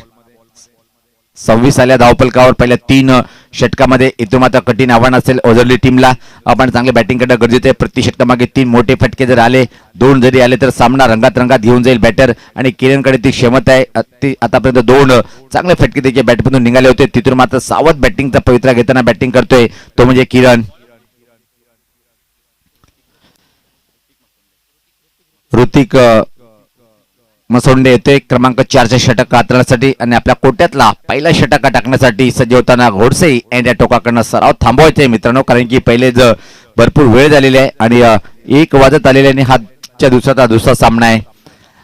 26 आल्या धावफलकावर पहिल्या 3 षटकामध्ये. इथून मात्र कठीण आव्हान असेल ओझरली टीमला. आपण चांगले बॅटिंग करणं गरजेचं आहे. प्रति षटकामागे 3 मोठे फटके जर आले, 2 जरी आले तर सामना रंगात घेऊन जाईल बॅटर. आणि किरणकडे ती क्षमता आहे. ती आतापर्यंत 2 चांगले फटके त्याच्या बॅटमधून निघाले होते. तिथून मात्र सावध बॅटिंगचा पवित्रा घेताना बॅटिंग करतोय तो म्हणजे किरण. ऋतिक मसोंडे येतोय क्रमांक 4च्या षटक हाताळण्यासाठी आणि आपल्या कोट्यातला पहिला षटक टाकण्यासाठी सज्ज होताना घोडसे यांच्या टोकाकडनं सराव थांबवायचे मित्रांनो, कारण की पहिले भरपूर वेळ झालेली आहे आणि 1 वाजत आलेले आणि हाच्या दिवसाचा दुसरा सामना आहे.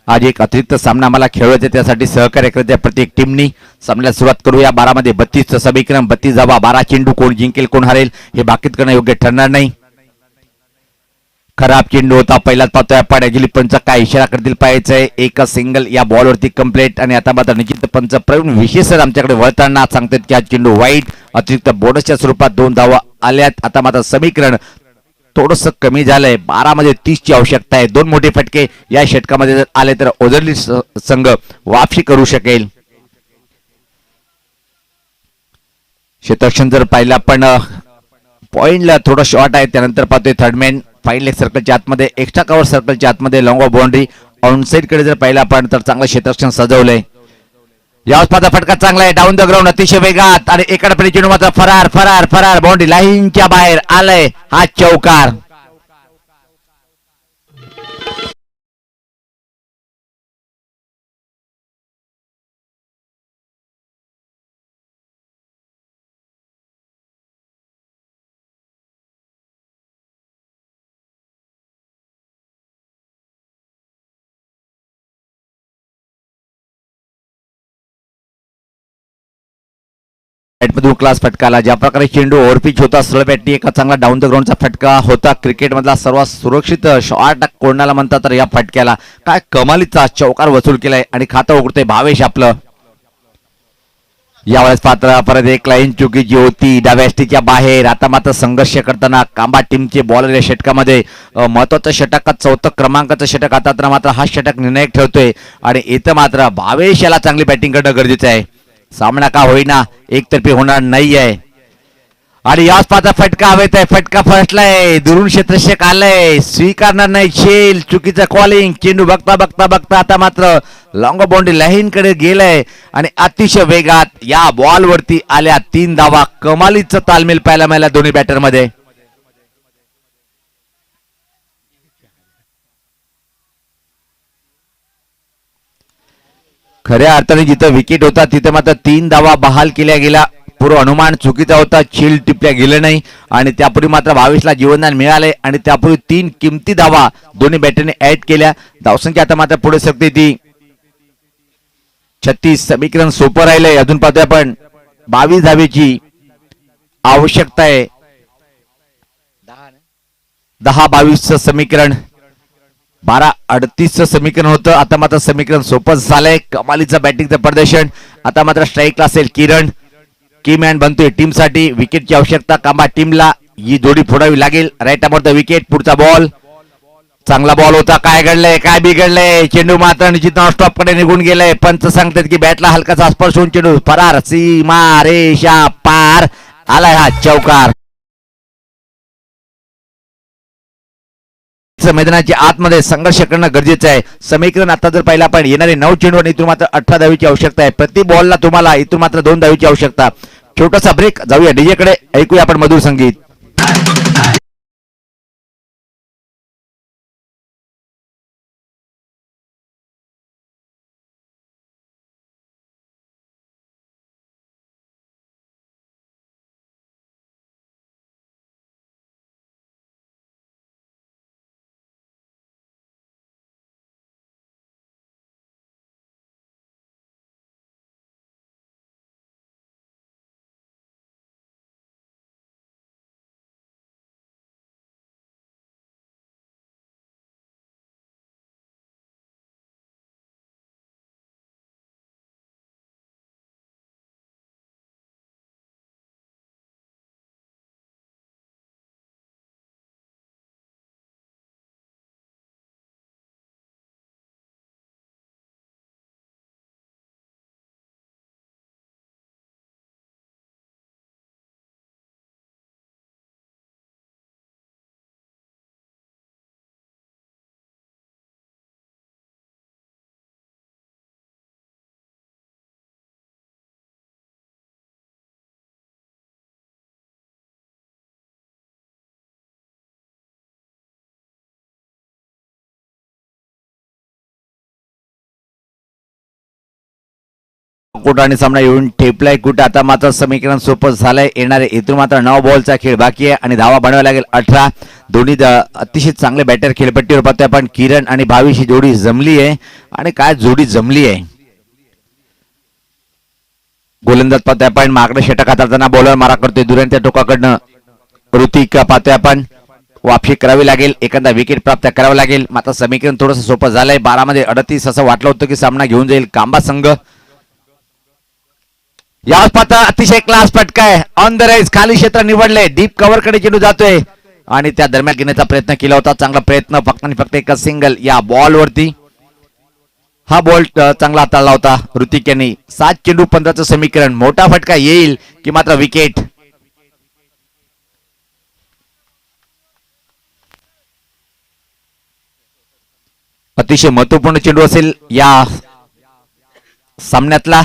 आज एक अतिरिक्त सामना आम्हाला खेळवायचा, त्यासाठी सहकार्य करायचे प्रत्येक टीमनी. सामन्याला सुरुवात करूया. 12 मध्ये 32 समीकरण, 32 धावा, 12 चेंडू. कोण जिंकेल कोण हरेल हे बाकीत करणं योग्य ठरणार नाही. खराब चेंडू होता पहिलाच पाहतोय आपण. ऍक्च्युली पंच काय इशारा करतील पाहायचंय. एक सिंगल या बॉलवरती कंप्लीट आणि आता मात्र निश्चित पंच प्रवीण विशेष आमच्याकडे वळताना सांगतात की हा चेंडू वाईट. अतिरिक्त बोनसच्या स्वरूपात 2 धावा आल्यात. आता मात्र समीकरण थोडंसं कमी झालंय. 12 मध्ये 30 ची आवश्यकता आहे. 2 मोठे फटके या षटकामध्ये जर आले तर ओझरली संघ वापसी करू शकेल. क्षेत्ररक्षण जर पाहिलं आपण पॉइंटला थोडं शॉर्ट आहे. त्यानंतर पाहतोय थर्डमॅन फाईन लेग सर्कलच्या आतमध्ये, एक्स्ट्रा कव्हर सर्कलच्या आतमध्ये, लॉंग ऑफ बाउंड्री. ऑनसाइड कडे जर पाहिलं आपण तर चांगलं क्षेत्ररक्षण सजवलंय. यावेळेस माझा फटका चांगला आहे डाऊन द ग्राउंड अतिशय वेगात आणि एकाकडे चेंडू मात्र फरार फरार फरार बाउंड्री लाईनच्या बाहेर आलाय. हा चौकार. मधून क्लास फटका आला. ज्या प्रकारे चेंडू ओव्हरपिच होता सरळ बॅटनी, एका चांगला डाऊन द ग्राउंडचा फटका होता. क्रिकेटमधला सर्वात सुरक्षित शॉट कोणाला म्हणतात तर या फटक्याला. काय कमालीचा चौकार वसूल केलाय आणि खातं उघडतंय भावेश आपलं. यावेळेस पात्र परत एक लाईन चुकीची होती डाव्या स्टिकच्या बाहेर. आता मात्र संघर्ष करताना कांबा टीमचे बॉलर या षटकामध्ये महत्वाचं षटक, 4थं क्रमांकाचं षटक आता मात्र हा षटक निर्णायक ठरतोय आणि इथं मात्र भावेश याला चांगली बॅटिंग करणं गरजेचं आहे. सामना का होईना एकतर्फी होणार नाही आहे. आणि याच पाचा फटका हवेत आहे. फटका फसलाय, दुरून क्षेत्ररक्षक आलंय, स्वीकारणार नाही शेल. चुकीचं कॉलिंग. चेंडू बघता बघता बघता आता मात्र लॉंग बाउंड्री लाईन कडे गेलाय आणि अतिशय वेगात या बॉल वरती आल्या 3 धावा. कमालीचं तालमेल पाहायला मिळाला दोन्ही बॅटर मध्ये. खऱ्या अर्थाने जिथं विकेट होता तिथे मात्र 3 धावा बहाल केल्या गेल्या. पूर्व अनुमान चुकीचा होता. चिल टिपल्या गेले नाही आणि त्यापूर्वी मात्र 22ला जीवनदान मिळाले आणि त्यापूर्वी 3 किमती धावा दोन्ही बॅटरने ऍड केल्या. धावसंख्या आता मात्र पुढे सरकते ती 36. समीकरण सोपं राहिलंय. अजून पाहतोय आपण 22 धावेची आवश्यकता आहे. 10-22चं समीकरण 12-38चं समीकरण होतं. आता मात्र समीकरण सोपं झालंय. कमालीचं बॅटिंगचं प्रदर्शन. आता मात्र स्ट्राईकला असेल किरण. की मॅन बनतोय टीमसाठी. विकेटची आवश्यकता कांबा टीमला. ही जोडी फोडावी लागेल. Right about the wicket. पुढचा बॉल चांगला बॉल होता. काय घडलंय काय बिघडलंय. चेंडू मात्र निश्चित स्टॉप कडे निघून गेलाय. पंच सांगतात की बॅटला हलकाचा स्पर्श होऊन चेंडू फरार. सीमा रेषा पार. आलाय हा चौकार. मैदानाच्या आतमध्ये संघर्ष करणं गरजेचं आहे. समीकरण आता जर पाहिलं आपण येणारे 9 चेंडूवर इथून मात्र 18 धावेची आवश्यकता आहे. प्रति बॉलला तुम्हाला इथून मात्र 2 धावेची आवश्यकता. छोटासा ब्रेक. जाऊया डीजे कडे. ऐकूया आपण मधुर संगीत. कोटाने सामना येऊन ठेपलाय कुठे. आता मात्र समीकरण सोपं झालंय. येणारे इथून मात्र 9 बॉलचा खेळ बाकी आहे आणि धावा बनवायला लागेल 18. दोन्ही अतिशय चांगले बॅटर खेळपट्टीवर पाहतोय आपण. किरण आणि 22 ही जोडी जमली आहे आणि काय जोडी जमली आहे. गोलंदाज पाहतोय आपण. मागडे षटक हाताळताना बॉलर मारा करतोय. दुरांच्या टोकाकडनं ऋतिक पाहतोय आपण. वापशी करावी लागेल. एखादा विकेट प्राप्त करावं लागेल. मात्र समीकरण थोडंसं सोपं झालंय. 12 मध्ये 38 असं वाटलं होतं की सामना घेऊन जाईल कांबा संघ. याच पाहता अतिशय क्लास फटकाय. ऑन द राईज खाली क्षेत्र निवडले. डीप कव्हर कडे चेंडू जातोय आणि त्या दरम्यान घेण्याचा प्रयत्न केला होता. चांगला प्रयत्न. फक्त आणि फक्त एका सिंगल या बॉल वरती. हा बॉल चांगला हाताळला होता ऋतिक यांनी. 7 चेंडू 15चं समीकरण. मोठा फटका येईल की मात्र विकेट. अतिशय महत्वपूर्ण चेंडू असेल या सामन्यातला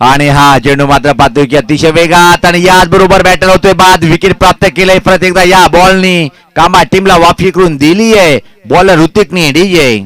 आणि हा चेंडू मात्र पाहतोय की अतिशय वेगात आणि याच बरोबर बॅटर होतोय बाद. विकेट प्राप्त केलंय. परत एकदा या बॉलनी कामा टीमला वापसी करून दिली आहे. बॉलर ऋतिकने डीजे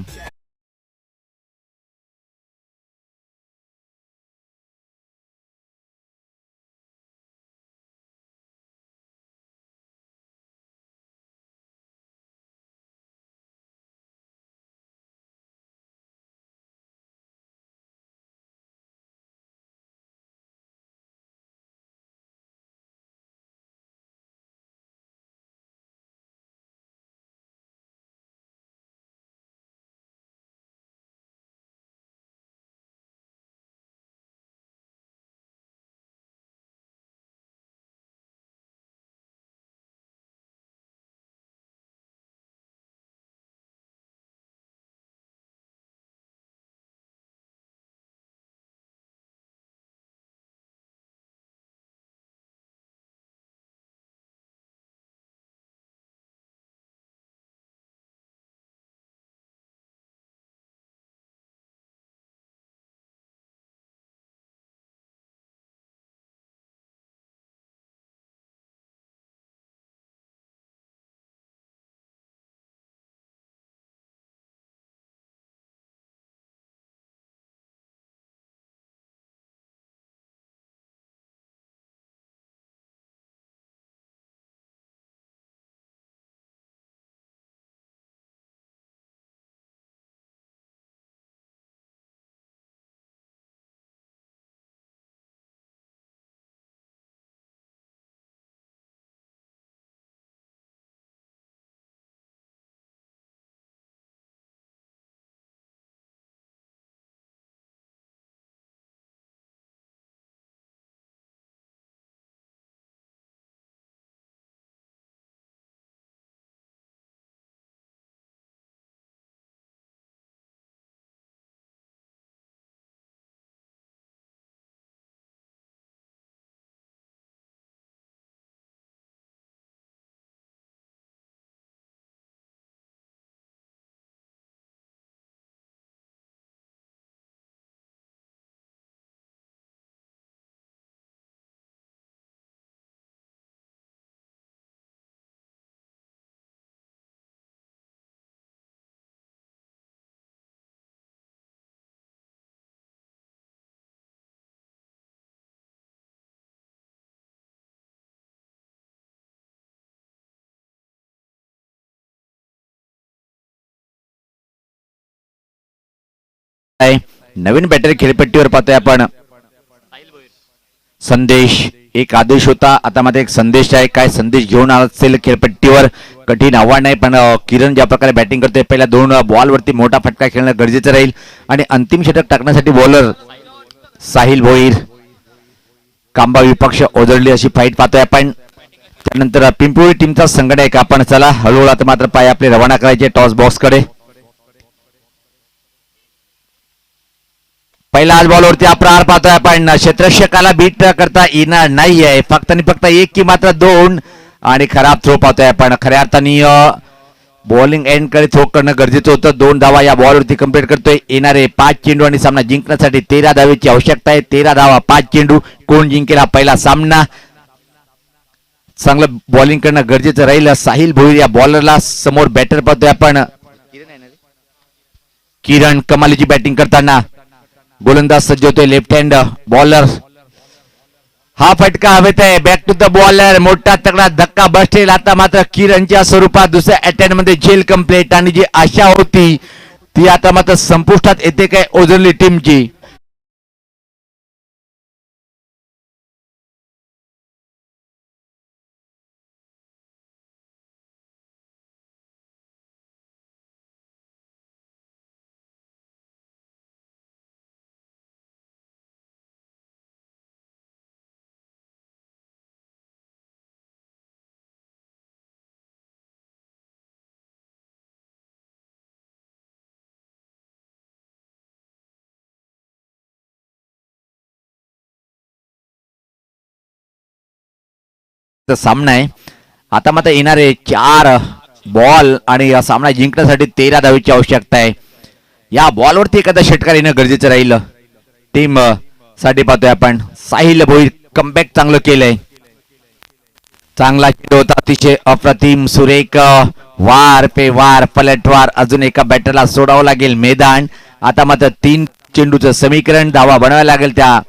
नवीन बॅटर खेळपट्टीवर पाहतोय आपण संदेश. एक आदेश होता, आता मध्ये एक संदेश आहे. काय संदेश घेऊन आला असेल खेळपट्टीवर, कठीण आव्हान नाही. पण किरण ज्या प्रकारे बॅटिंग करतोय, पहिल्या 2 बॉलवरती मोठा फटका खेळणं गरजेचं राहील आणि अंतिम षटक टाकण्यासाठी बॉलर साहिल भोईर. कांबा विपक्ष ओझरली अशी फाईट पाहतोय आपण. त्यानंतर पिंपळी टीमचा संघटक आपण. चला हळूहळू आता मात्र पाय आपले रवाना करायचे टॉस बॉक्स कडे. पहिला आज बॉलवरती प्रहार पाहतोय आपण. क्षेत्ररक्षकाला बीट करता येणार नाहीये, फक्त आणि फक्त 1 की मात्र 2 आणि खराब थ्रो पाहतोय आपण. खऱ्या अर्थाने बॉलिंग एंड कडे थ्रो करणं गरजेचं होतं. 2 धावा या बॉलवरती कंप्लीट करतोय. येणारे 5 चेंडू आणि सामना जिंकण्यासाठी 13 धावेची आवश्यकता आहे. 13 धावा 5 चेंडू. कोण जिंकेल हा पहिला सामना. चांगलं बॉलिंग करणं गरजेचं राहील. साहिल भोईर या बॉलरला समोर बॅटर पाहतोय आपण. किरण कमालीची बॅटिंग करताना. गोलंदाज सज्ज होतोय लेफ्ट हँड बॉलर. हा फटका हवेत आहे. Back to the bowler. मोठा तगडा धक्का बसेल आता मात्र किरणच्या स्वरूपात. दुसऱ्या अटेम्प्ट मध्ये जेल कंप्लीट आणि जी आशा होती ती आता मात्र संपुष्टात येते काय ओझरली टीमची. सामना आहे आता मात्र येणारे 4 बॉल आणि या सामना जिंकण्यासाठी 13 धावेची आवश्यकता आहे. या बॉलवरती एखादा षटकार येणं गरजेचं राहील टीम साठी. पाहतोय आपण साहिल भोईर कमबॅक चांगलं केलंय. चांगला चेंडू होता, अतिशय अप्रतिम सुरेख वार पे वार पलटवार. अजून एका बॅटरला सोडावं लागेल मैदान. आता मात्र 3 चेंडूचं समीकरण धावा बनवायला लागेल त्या.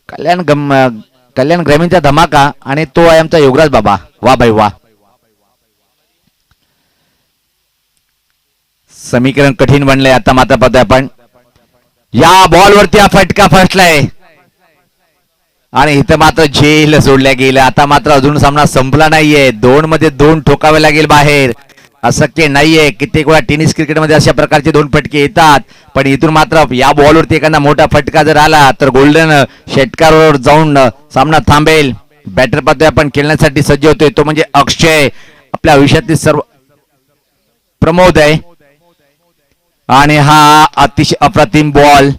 कल्याण ग्रामीणचा धमाका आणि तो आहे आमचा योगराज बाबा. वा भाई वा. समीकरण कठीण बनलंय आता मात्र पाहतोय आपण. या बॉलवरती हा फटका फसलाय आणि इथं मात्र जेल सोडल्या गेलं. आता मात्र अजून सामना संपला नाहीये. 2 मध्ये 2 ठोकावे लागेल बाहेर. अशक्य नाहीये. कित्येक वेळा टेनिस क्रिकेटमध्ये अशा प्रकारचे 2 फटके येतात, पण इथून मात्र या बॉलवरती एखादा मोठा फटका जर आला तर गोल्डन षटकारावर जाऊन सामना थांबेल. बॅटर पाहतोय आपण खेळण्यासाठी सज्ज होतोय तो म्हणजे अक्षय. आपल्या आयुष्यातील सर्व प्रमोद आहे आणि हा अतिशय अप्रतिम बॉल